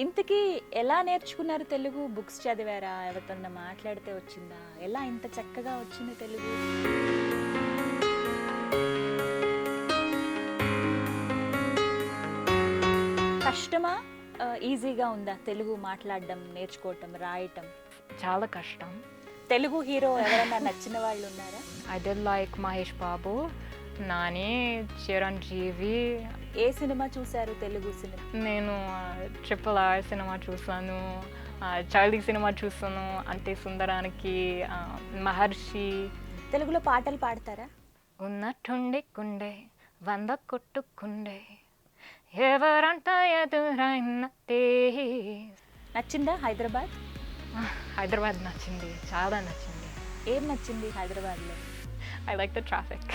ఇంతకీ ఎలా నేర్చుకున్నారు తెలుగు? బుక్స్ చదివారా? ఎవరితోన్నా మాట్లాడితే వచ్చిందా? ఎలా ఇంత చక్కగా వచ్చింది తెలుగు? కష్టమా? ఈజీగా ఉందా తెలుగు మాట్లాడడం, నేర్చుకోవటం, రాయటం? చాలా కష్టం. తెలుగు హీరో ఎవరన్నా నచ్చిన వాళ్ళు ఉన్నారా? I did like Mahesh Babu, Nani, Chiranjeevi. A cinema చూశారు తెలుగు సినిమా? నేను RRR సినిమా చూసాను, చార్లీ సినిమా చూసాను, అంటే సుందరానికి, మహర్షి. తెలుగులో పాటలు పాడతారా? ఉన్నట్టుండి కుండే వంద కొట్టుకుండే ఎవరంట ఎదురైనట్టే. నచ్చిందా హైదరాబాద్? హైదరాబాద్ నచ్చింది, చాలా నచ్చింది. ఏం నచ్చింది హైదరాబాద్లో? I like the traffic.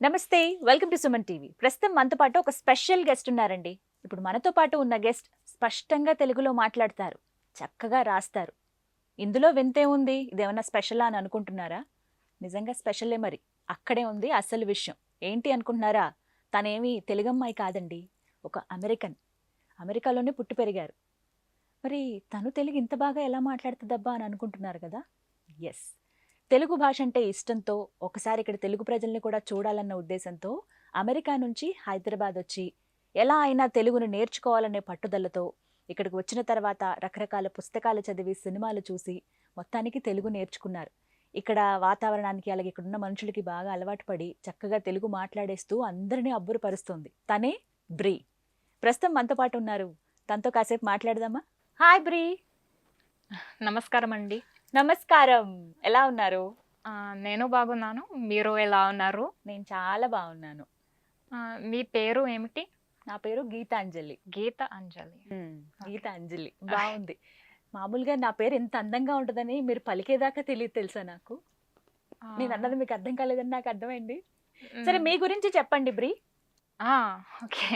నమస్తే, వెల్కమ్ టు సుమన్ టీవీ. ప్రస్తుతం మనతో పాటు ఒక స్పెషల్ గెస్ట్ ఉన్నారండి. ఇప్పుడు మనతో పాటు ఉన్న గెస్ట్ స్పష్టంగా తెలుగులో మాట్లాడతారు, చక్కగా రాస్తారు. ఇందులో వింతే ఉంది, ఇదేమన్నా స్పెషలా అని అనుకుంటున్నారా? నిజంగా స్పెషలే. మరి అక్కడే ఉంది అసలు విషయం. ఏంటి అనుకుంటున్నారా? తనేమి తెలుగమ్మాయి కాదండి, ఒక అమెరికన్. అమెరికాలోనే పుట్టి పెరిగారు. మరి తను తెలుగు ఇంత బాగా ఎలా మాట్లాడుతుందబ్బా అని అనుకుంటున్నారు కదా? ఎస్, తెలుగు భాష అంటే ఇష్టంతో, ఒకసారి ఇక్కడ తెలుగు ప్రజల్ని కూడా చూడాలన్న ఉద్దేశంతో అమెరికా నుంచి హైదరాబాద్ వచ్చి ఎలా అయినా తెలుగును నేర్చుకోవాలనే పట్టుదలతో ఇక్కడికి వచ్చిన తర్వాత రకరకాల పుస్తకాలు చదివి, సినిమాలు చూసి మొత్తానికి తెలుగు నేర్చుకున్నారు. ఇక్కడ వాతావరణానికి, అలాగే ఇక్కడున్న మనుషులకి బాగా అలవాటు పడి చక్కగా తెలుగు మాట్లాడేస్తూ అందరినీ అబ్బురపరుస్తుంది. తనే బ్రీ. ప్రస్తుతం మనతో పాటు ఉన్నారు, తనతో కాసేపు మాట్లాడదామా? హాయ్ బ్రీ. నమస్కారం అండి. నమస్కారం. ఎలా ఉన్నారు? నేను బాగున్నాను, మీరు ఎలా ఉన్నారు? నేను చాలా బాగున్నాను. మీ పేరు ఏమిటి? నా పేరు గీతాంజలి. గీతాంజలి. గీతాంజలి బాగుంది. మామూలుగా నా పేరు ఎంత అందంగా ఉంటుందని మీరు పలికేదాకా తెలియదు తెలుసా నాకు. నేను అన్నది మీకు అర్థం కాలేదని నాకు అర్థమైంది. సరే, మీ గురించి చెప్పండి బ్రీ. ఓకే.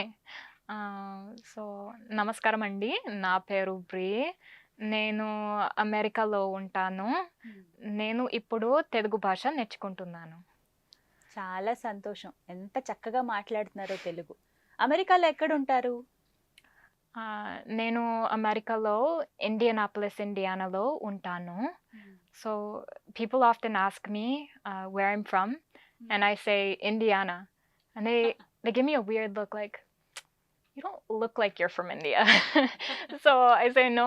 సో నమస్కారం అండి, నా పేరు బ్రీ. నేను అమెరికాలో ఉంటాను. నేను ఇప్పుడు తెలుగు భాష నేర్చుకుంటున్నాను. చాలా సంతోషం. ఎంత చక్కగా మాట్లాడుతున్నారో తెలుగు. అమెరికాలో ఎక్కడ ఉంటారు? నేను అమెరికాలో ఇండియానాపోలిస్, ఇండియానాలో ఉంటాను. So people often ask me where I'm from, and I say Indiana, and they give me a weird look, like, you don't look like you're from India. So I say, no,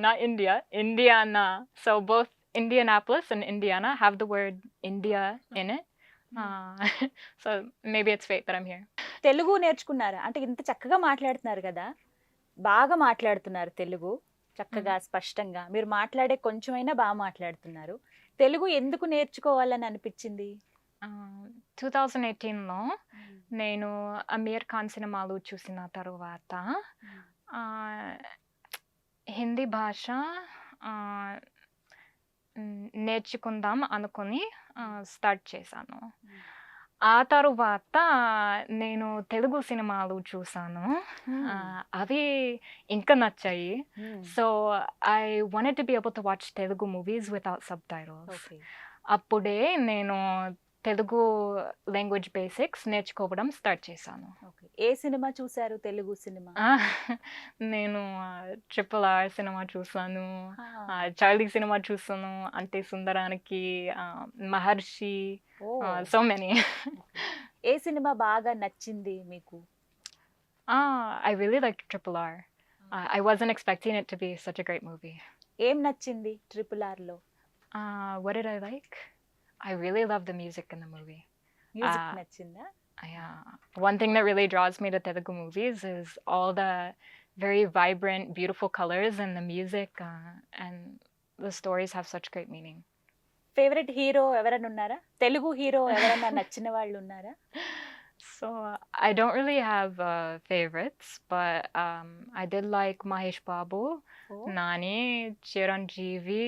not India, Indiana. So both Indianapolis and Indiana have the word India in it. So maybe it's fate that I'm here. Telugu నేర్చుకున్నారా? అంటే ఇంత చక్కగా మాట్లాడుతున్నారు కదా, బాగా మాట్లాడుతున్నారు తెలుగు, చక్కగా స్పష్టంగా. మీరు మాట్లాడే కొంచెమైనా బాగా మాట్లాడుతున్నారు. తెలుగు ఎందుకు నేర్చుకోవాలని అనిపించింది? 2018లో నేను అమీర్ ఖాన్ సినిమాలు చూసిన తర్వాత హిందీ భాష నేర్చుకుందాం అనుకుని స్టార్ట్ చేశాను. ఆ తరువాత నేను తెలుగు సినిమాలు చూసాను, అవి ఇంకా నచ్చాయి. So I wanted to be able to watch Telugu movies without sub titles. అప్పుడే నేను తెలుగు లాంగ్వేజ్ బేసిక్స్ నేర్చుకోవడం స్టార్ట్ చేశాను. ఏ సినిమా చూసారు తెలుగు సినిమా? నేను RRR సినిమా చూసాను, చార్లీ సినిమా చూసాను, అంటే సుందరానికి, మహర్షి, సో మెనీ. ఏ సినిమా బాగా నచ్చింది మీకు? I really liked RRR. I wasn't expecting it to be such a great movie. ఏం నచ్చింది RRRలో? What did I like? I really love the music in the movie. Music నచ్చిందా? Yeah. One thing that really draws me to Telugu movies is all the very vibrant, beautiful colors and the music, and the stories have such great meaning. Favourite hero ఎవరైనా ఉన్నారా? Telugu hero ఎవరైనా నచ్చిన వాళ్ళు ఉన్నారా? So I don't really have favorites, but I did like Mahesh Babu, Nani, Chiranjeevi,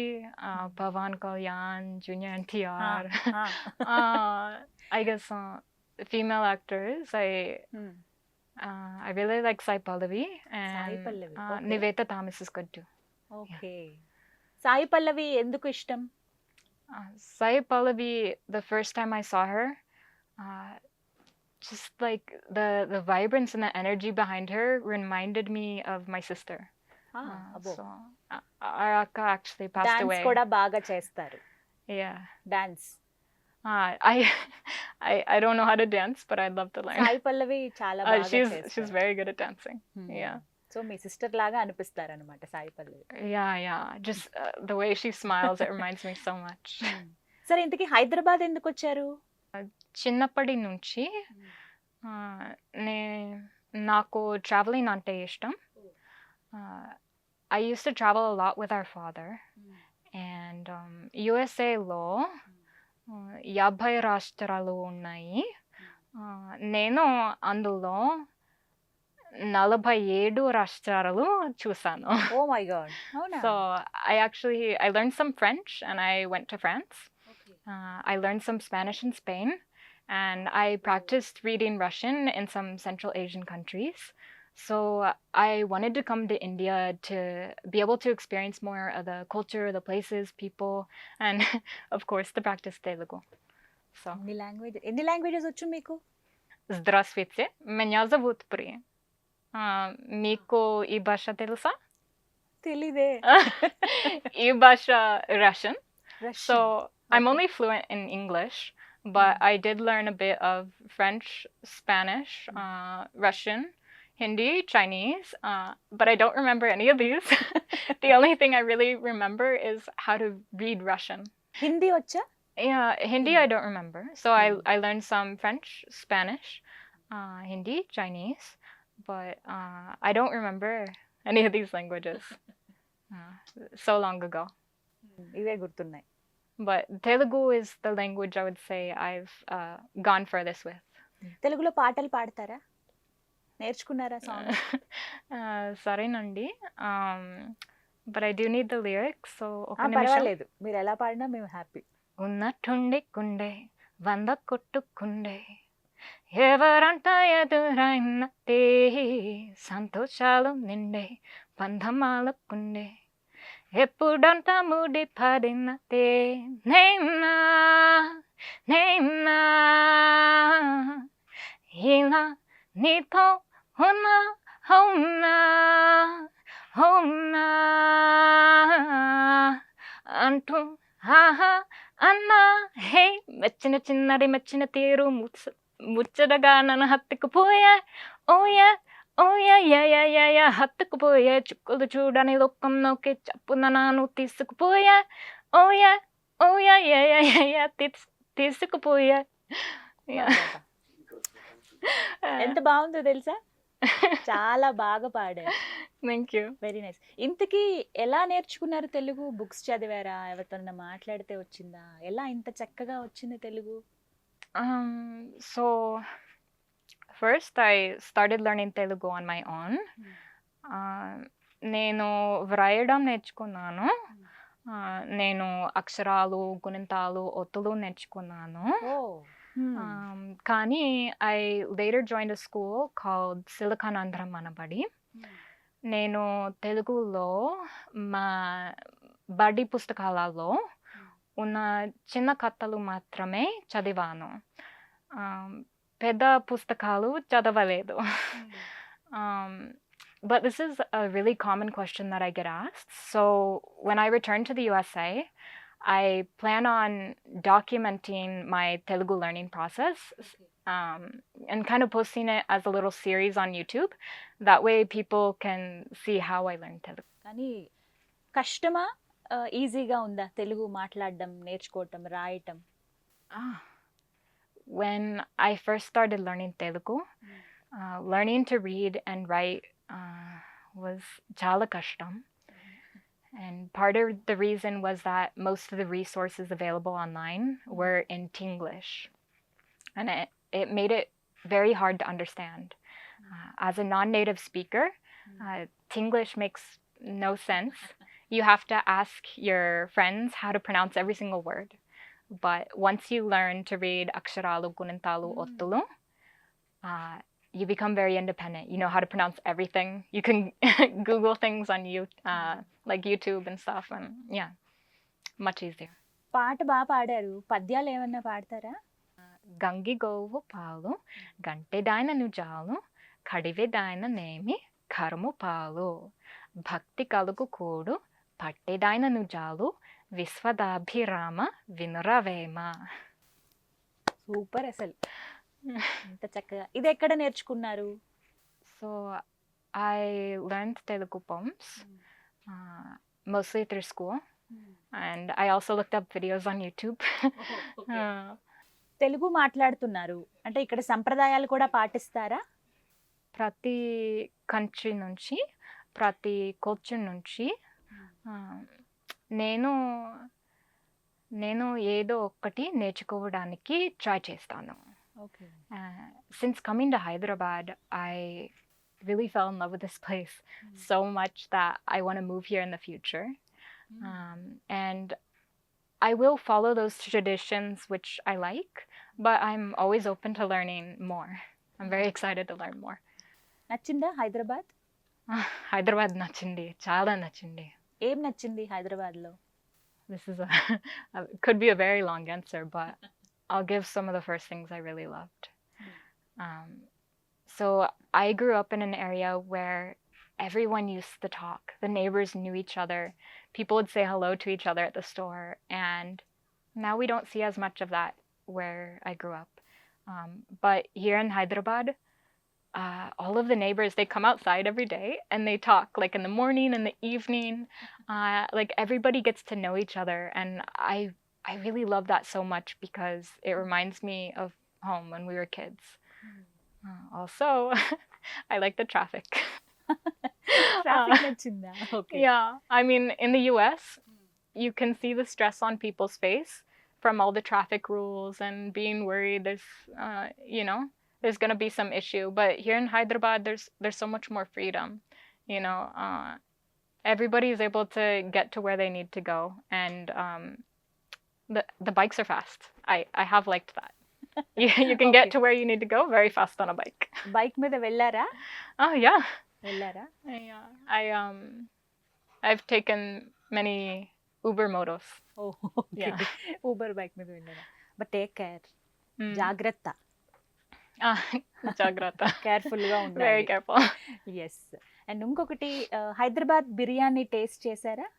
Pavan Kalyan, Junior NTR. I guess female actors, I really like Sai Pallavi, and Nivetha Thomas is good too. Okay. Sai Pallavi ఎందుకు ఇష్టం? Sai Pallavi, the first time I saw her, just like the vibrance and the energy behind her reminded me of my sister. అబ్బో So our akka actually passed dance away. కూడా బాగా చేస్తారు. Yeah. Dance I I don't know how to dance, but I'd love to learn. Sai Pallavi చాలా బాగా She's చేస్తారు. very good at dancing. Yeah. So మీ sister లాగా అనిపిస్తారు అనమాట Sai Pallavi. Yeah. Just the way she smiles, it reminds me so much. సరే ఇంతకీ హైదరాబాద్ ఎందుకు వచ్చారు? చిన్నప్పటి నుంచి నాకు ట్రావెలింగ్ అంటే ఇష్టం. I used to travel a lot with our father. And USAలో 50 రాష్ట్రాలు ఉన్నాయి. నేను అందులో 47 రాష్ట్రాలు చూసాను. ఓ మై గాడ్, అవునా? So I learned some French and I went to France. I learned some Spanish in Spain, and I practiced reading Russian in some Central Asian countries. So I wanted to come to India to be able to experience more of the culture, the places, people, and of course to practice Telugu. So ఎన్ని languages వచ్చు మీకు? Здравствуйте, меня зовут При. మీకు ఈ భాష తెలుసా? తెలీదే. ఈ భాష Russian. So I'm only fluent in English, but I did learn a bit of French, Spanish, Russian, Hindi, Chinese, but I don't remember any of these. The only thing I really remember is how to read Russian. Hindi వచ్చా? Yeah, Hindi I don't remember. So I learned some French, Spanish, Hindi, Chinese, but I don't remember any of these languages. So long ago. ఇవే గుర్తున్నాయి. But Telugu is the language I would say I've gone furthest with. తెలుగులో పాటలు పాడతారా? నేర్చుకున్నారా song? సరేనండి. But I do need the lyrics, so ఒక నిమిషం. పర్వాలేదు, మీరు ఎలా పాడినా మేము హ్యాపీ. ఉన్నట్టుండి కుండే 100 కొట్టుకుండే ఎవరంట ఎదురైనట్టే సంతోషాలు నిండే బంధమాలకుండే ఎప్పుడంట ముడి పడినట్టే నేనా నేనా ఇలా నీతో ఉన్నా అవునా అవునా అంటూ ఆహా అన్నా హే మెచ్చిన చిన్నది మెచ్చిన తీరు ముచ్చటగా నన్ను హత్తుకుపోయా ఓయా ఓయా యా హత్తుకుపోయా చుక్కలు చూడని లోకంలోకి చప్పున నాను తీసుకుపోయా ఓయా ఓయా యా తీసుకుపోయా. ఎంత బాగుందో తెలుసా? చాలా బాగా పాడారు. Thank you. Very nice. ఇంతకీ ఎలా నేర్చుకున్నారు తెలుగు? బుక్స్ చదివారా? ఎవరితోనైనా మాట్లాడితే వచ్చిందా? ఎలా ఇంత చక్కగా వచ్చింది Telugu? So first I started learning Telugu on my own. నేను వ్రాయడం నేర్చుకున్నాను. నేను అక్షరాలు, గుణింతాలు, ఒత్తులు నేర్చుకున్నాను. కానీ I later joined a school called Silakanandram Manabadi. నేను తెలుగులో మా బడి పుస్తకాలలో ఉన్న చిన్న కథలు మాత్రమే చదివాను. పెద్ద పుస్తకాలు చదవలేదు. But this is a really common question that I get asked. So when I return to the USA, I plan on documenting my Telugu learning process and kind of posting it as a little series on YouTube. That way people can see how I learned Telugu. కానీ కష్టమా ఈజీగా ఉందా తెలుగు మాట్లాడడం, నేర్చుకోవటం, రాయటం? When I first started learning Telugu, learning to read and write was chala kashtam. And part of the reason was that most of the resources available online were in Tinglish. And it made it very hard to understand. As a non-native speaker, Tinglish makes no sense. You have to ask your friends how to pronounce every single word. But once you learn to read aksharalu, gunintalu, ottulu, you become very independent. You know how to pronounce everything. You can Google things on like YouTube and stuff, and yeah, much easier. పాట బాగా పాడారు. పద్యాలు ఏమన్నా పాడతారా? గంగి గోవు పాలు గంటెదాయన నుజాలు కడివెదాయన నేమి కరుము పాలు భక్తి కలుగు కూడు పట్టెదైన నుజాలు విశ్వదాభిరామ వినురవేమ. సూపర్ అసలు, ఇంత చక్కగా. ఇది ఎక్కడ నేర్చుకున్నారు? So I learned Telugu poems mostly through school, and I also looked up videos on YouTube. Telugu మాట్లాడుతున్నారు అంటే ఇక్కడ సంప్రదాయాలు కూడా పాటిస్తారా? ప్రతి కంట్రీ నుంచి, ప్రతి కల్చర్ నుంచి నేను నేను ఏదో ఒక్కటి నేర్చుకోవడానికి ట్రై చేస్తాను. Okay. Since coming to Hyderabad, I really fell in love with this place so much that I want to move here in the future. And I will follow those traditions which I like, but I'm always open to learning more. I'm very excited to learn more. నచ్చిందా హైదరాబాద్? హైదరాబాద్ నచ్చింది, చాలా నచ్చింది. ఏం నచ్చింది హైదరాబాద్లో? This is could be a very long answer, but I'll give some of the first things I really loved. So I grew up in an area where everyone used to talk. The neighbors knew each other. People would say hello to each other at the store. And now we don't see as much of that where I grew up. But here in Hyderabad, all of the neighbors, they come outside every day and they talk, like in the morning and the evening. Like everybody gets to know each other. And I really love that so much because it reminds me of home when we were kids. Also, I like the traffic. Traffic నచ్చిందా? Okay. Yeah, I mean, in the US, you can see the stress on people's face from all the traffic rules and being worried there's, there's going to be some issue. But here in Hyderabad, there's so much more freedom. Everybody is able to get to where they need to go, and the bikes are fast. I have liked that. You can get to where you need to go very fast on a bike. Bike మీద వెళ్ళారా? Oh yeah. వెళ్ళారా? Yeah. I've taken many Uber motos. Okay. Yeah. Uber bike మీద వెళ్ళారా? But take care, జాగ్రత్త, Jagrata. కేర్ఫుల్గా Very ఉండాలి. careful. Yes. And ఇంకొకటి, Hyderabad biryani taste చేశారా?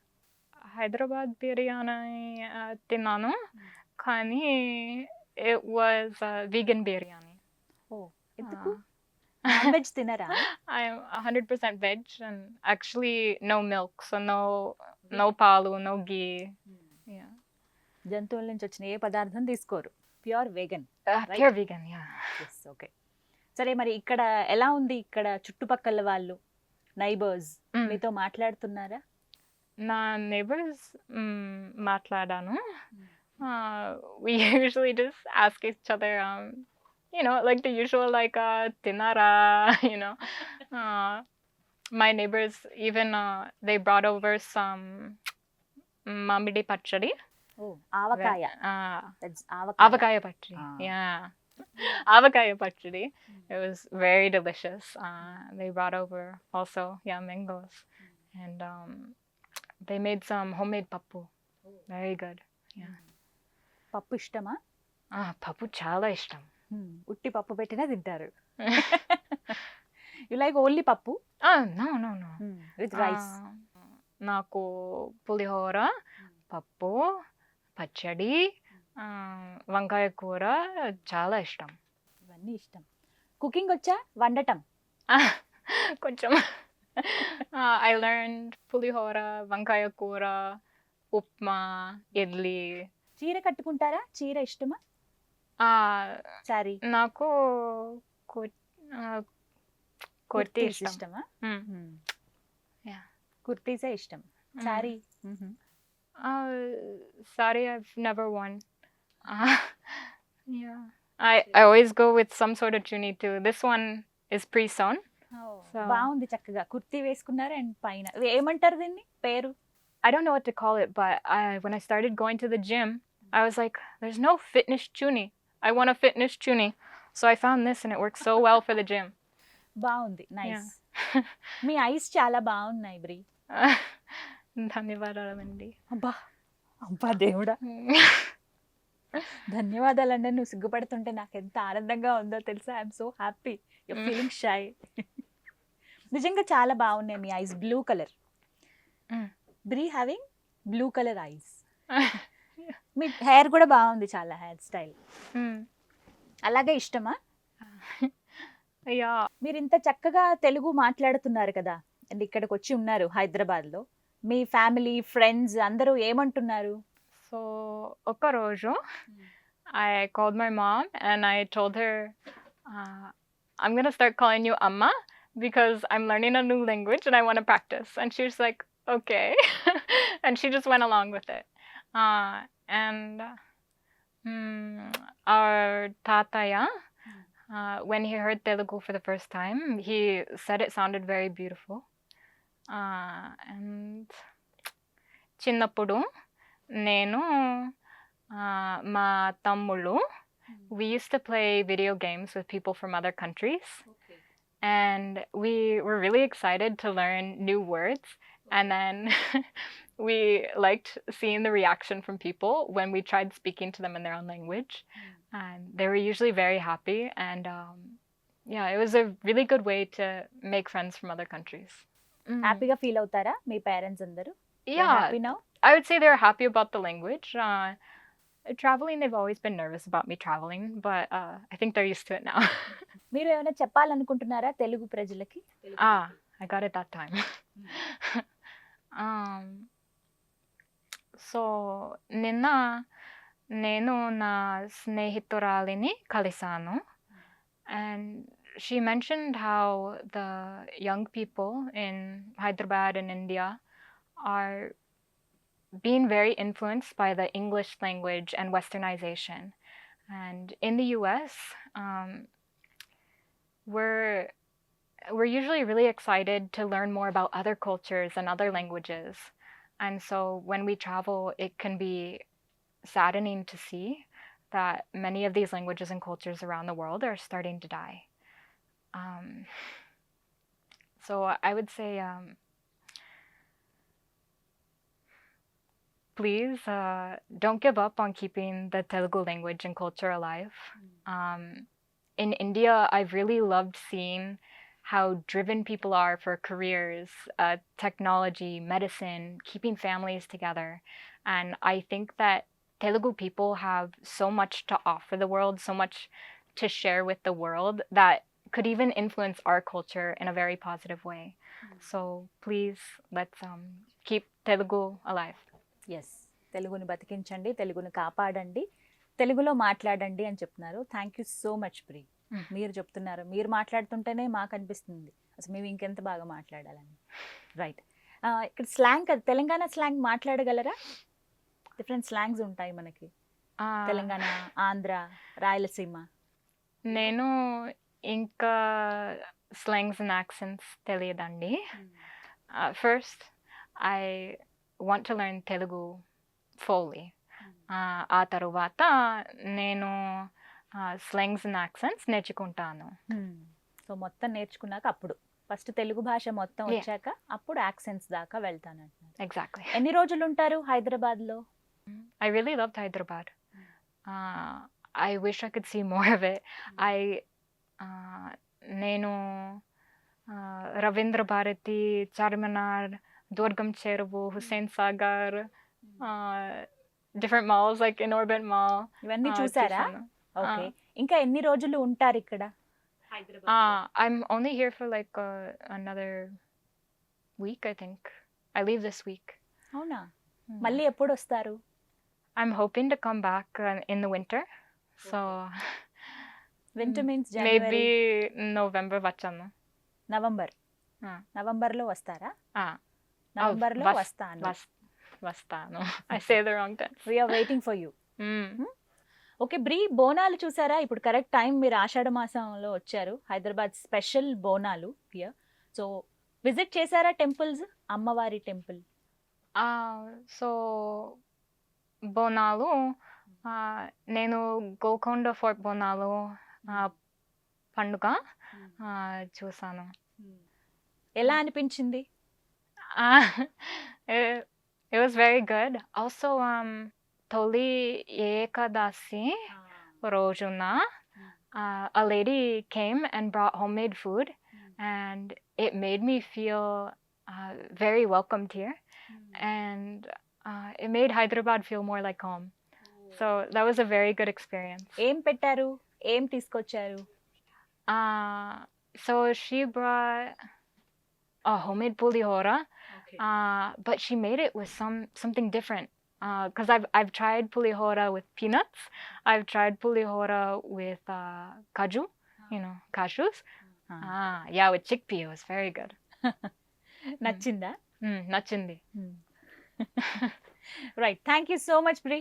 Hyderabad biryani తిన్నాను, కానీ it was vegan biryani. ఓ, ఎందుకు? నాన్ వెజ్ తినరా? I'm 100% veg and actually no milk, so no palu, no ghee. Yeah. జంతువుల నుంచి వచ్చిన ఏ పదార్థం తీసుకోరు, pure vegan. Pure vegan, yeah. Yes. Okay. సరే, మరి ఇక్కడ ఎలా ఉంది? ఇక్కడ చుట్టుపక్కల వాళ్ళు, నైబర్స్ మీతో మాట్లాడుతున్నారా? నా neighbors మాట్లాడాను. We usually just ask each other, like the usual, like tinara, my neighbors even they brought over some mamidi pachadi. Oh, avakaya. That's avakaya. Avakaya pachadi. Yeah. Avakaya pachadi. It was very delicious. They brought over also, mangoes. And they made some homemade pappu. Very good. Yeah. పప్పు ఇష్టమా? పప్పు చాలా ఇష్టం. ఉట్టి పప్పు పెట్టినా తింటారు. You like only పప్పు? No. With rice. నాకు పులిహోర, పప్పు, పచ్చడి, వంకాయ కూర చాలా ఇష్టం. ఇవన్నీ ఇష్టం. కుకింగ్ వచ్చా? వండటం కొంచెం. I learned పులిహోర, వంకాయ కూర, ఉప్మా, ఇడ్లీ. చీర కట్టుకుంటారా? చీర ఇష్టమా? సారీ. నాకు కుర్తీ ఇష్టం. ఇష్టమా? Yeah. కుర్తీసే ఇష్టం. Sorry? Sorry, I've never worn. Yeah. I always go with some sort of chuni too. This one is pre-sewn. బాగుంది, చక్కగా కుర్తీ వేసుకున్నారు. అండ్ పైన ఏమంటారు దీన్ని పేరు? I don't know what to call it, but when I started going to the gym, I was like, there's no fitness chuni. I want a fitness chuni. So I found this and it works so well for the gym. బాగుంది, nice. మీ ice చాలా బాగున్నాయి బ్రీ. ధన్యవాదాలండి. అబ్బా దేవుడా, ధన్యవాదాలండి. నువ్వు సిగ్గుపడుతుంటే నాకు ఎంత ఆనందంగా ఉందో తెలుసా. I'm so happy. Your feeling shy. నిజంగా చాలా బాగున్నాయి మీ eyes. Blue colour Bree having blue colour eyes. మీ హెయిర్ కూడా బాగుంది, చాలా హెయిర్ స్టైల్. అలాగే ఇష్టమా? Yeah. మీరు ఇంత చక్కగా తెలుగు మాట్లాడుతున్నారు కదా, అండ్ ఇక్కడికి వచ్చి ఉన్నారు హైదరాబాద్లో. మీ ఫ్యామిలీ ఫ్రెండ్స్ అందరూ ఏమంటున్నారు? So, ఒక రోజు I called my mom and I told her, I'm going to start calling you Amma because I'm learning a new language and I want to practice. And she was like, okay. And she just went along with it. And our tataya, when he heard Telugu for the first time, he said it sounded very beautiful. And చిన్నప్పుడు నేను మా తమ్ముళ్ళు we used to play video games with people from other countries, and we were really excited to learn new words, and then we liked seeing the reaction from people when we tried speaking to them in their own language, and they were usually very happy, and yeah, it was a really good way to make friends from other countries. హ్యాపీగా feel అవుతారా మీ parents అందరూ? Yeah, happy now? I would say they're happy about the language. Traveling, they've always been nervous about me traveling, but I think they're used to it now. మీరు ఏమైనా చెప్పాలనుకుంటున్నారా తెలుగు ప్రజలకి? I got it that time. So, నిన్న నేను నా స్నేహితురాలిని కలిసాను, and she mentioned how the young people in Hyderabad and India are being very influenced by the English language and westernization. And in the US, we're usually really excited to learn more about other cultures and other languages. And so when we travel, it can be saddening to see that many of these languages and cultures around the world are starting to die. So I would say, please don't give up on keeping the Telugu language and culture alive. In India, I've really loved seeing how driven people are for careers, technology, medicine, keeping families together. And I think that Telugu people have so much to offer the world, so much to share with the world that could even influence our culture in a very positive way. So please, let's keep Telugu alive. Yes, తెలుగుని బతికించండి, తెలుగుని కాపాడండి, తెలుగులో మాట్లాడండి అని చెప్తున్నారు. Thank you so much ప్రీ. మీరు చెప్తున్నారు, మీరు మాట్లాడుతుంటేనే మాకు అనిపిస్తుంది అసలు మేము ఇంకెంత బాగా మాట్లాడాలని. రైట్, ఇక్కడ స్లాంగ్, తెలంగాణ స్లాంగ్ మాట్లాడగలరా? డిఫరెంట్ స్లాంగ్స్ ఉంటాయి మనకి, తెలంగాణ, ఆంధ్ర, రాయలసీమ. నేను ఇంకా స్లాంగ్స్ అండ్ యాక్సెంట్స్ తెలియదండి. First I want to learn Telugu fully. ఆ తరువాత నేను స్లాంగ్స్ అండ్ యాక్సెంట్స్ నేర్చుకుంటాను. సో మొత్తం నేర్చుకున్నాక అప్పుడు ఫస్ట్ తెలుగు భాష మొత్తం వచ్చాక అప్పుడు యాక్సెంట్స్ దాకా వెళ్తాను అంటున్నారు. ఎగ్జాక్ట్లీ. ఎన్ని రోజులు ఉంటారు హైదరాబాద్లో? I really loved Hyderabad. I wish I could see more of it. నేను Ravindra Bharati, Charminar, Durgam Cheruvu, Hussain Sagar, different malls like in Orbit Mall. ఇవన్నీ చూసారా? ఓకే, ఇంకా ఎన్ని రోజులు ఉంటారు ఇక్కడ? I'm only here for like another week, I think. I leave this week. అవునా? మళ్ళీ ఎప్పుడు వస్తారు? I'm hoping to come back in the winter. So winter means January. Maybe November వచ్చాను. నవంబర్లో వస్తారా? నవంబర్లో వస్తాను. I say the wrong tense. We are waiting for you. Okay Bree, Bonalu చూసారా? ఇప్పుడు కరెక్ట్ టైం, మీరు ఆషాఢ మాసంలో వచ్చారు, Hyderabad special Bonalu here. So visit చేశారా టెంపుల్స్, అమ్మవారి టెంపుల్? సో బోనాలు నేను గోల్కొండ ఫోర్ట్ బోనాలు పండుగ చూసాను. ఎలా అనిపించింది? It was very good. Also, Toli Ekadasi Rojuna, a lady came and brought homemade food, and it made me feel very welcomed here. and it made Hyderabad feel more like home. So that was a very good experience. ఏం పెట్టారు, ఏం తీసుకొచ్చారు? So she brought a homemade pulihora, but she made it with something different. Because I've tried pulihora with peanuts, I've tried pulihora with kaju, cashews. Yeah, with chickpea, it was very good. నచ్చిందా? Nachindi. Right, thank you so much pre.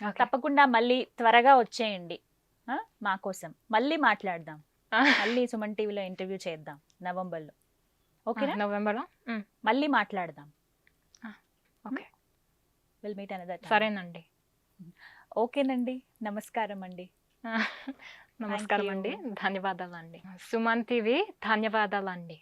Okay. తప్పకుండా మళ్ళీ త్వరగా వచ్చేయండి మా కోసం, మళ్ళీ మాట్లాడదాం, మళ్ళీ సుమన్ టీవీలో ఇంటర్వ్యూ చేద్దాం నవంబర్లో. ఓకేనా? నవంబర్లో మళ్ళీ మాట్లాడదాం. Okay, will meet another. సరేనండి. ఓకేనండి, నమస్కారం అండి. నమస్కారం అండి, ధన్యవాదాలండి. సుమన్ టీవీ ధన్యవాదాలండి.